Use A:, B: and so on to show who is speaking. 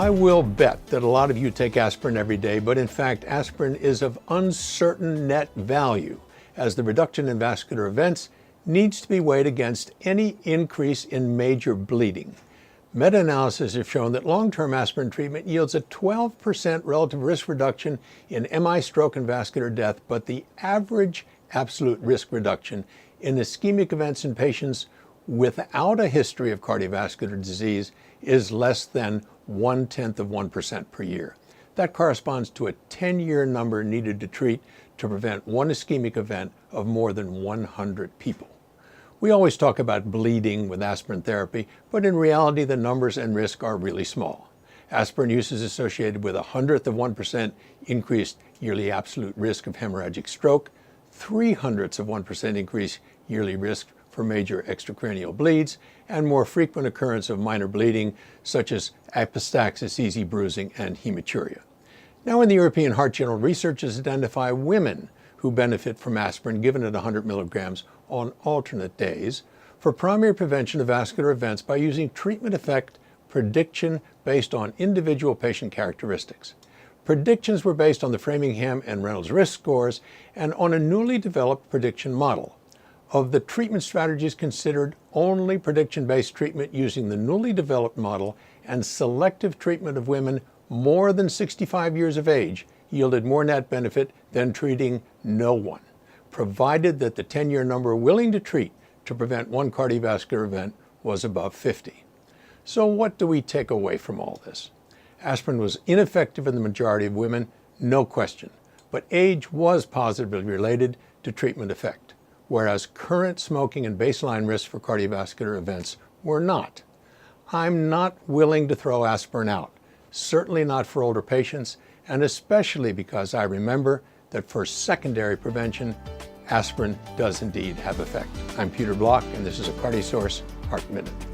A: I will bet that a lot of you take aspirin every day, but in fact, aspirin is of uncertain net value, as the reduction in vascular events needs to be weighed against any increase in major bleeding. Meta-analyses have shown that long-term aspirin treatment yields a 12% relative risk reduction in MI, stroke, and vascular death, but the average absolute risk reduction in ischemic events in patients without a history of cardiovascular disease is less than 0.1% per year. That corresponds to a 10-year number needed to treat to prevent one ischemic event of more than 100 people. We always talk about bleeding with aspirin therapy, but in reality the numbers and risk are really small. Aspirin use is associated with 0.01% increased yearly absolute risk of hemorrhagic stroke, 0.03% increased yearly risk for major extracranial bleeds, and more frequent occurrence of minor bleeding such as epistaxis, easy bruising, and hematuria. Now, in the European Heart Journal, researchers identify women who benefit from aspirin given at 100 milligrams on alternate days for primary prevention of vascular events by using treatment effect prediction based on individual patient characteristics. Predictions were based on the Framingham and Reynolds risk scores and on a newly developed prediction model. Of the treatment strategies considered, only prediction-based treatment using the newly developed model and selective treatment of women more than 65 years of age yielded more net benefit than treating no one, provided that the 10-year number willing to treat to prevent one cardiovascular event was above 50. So what do we take away from all this? Aspirin was ineffective in the majority of women, no question, but age was positively related to treatment effect, whereas current smoking and baseline risks for cardiovascular events were not. I'm not willing to throw aspirin out, certainly not for older patients, and especially because I remember that for secondary prevention, aspirin does indeed have effect. I'm Peter Block, and this is a CardioSource Heart Minute.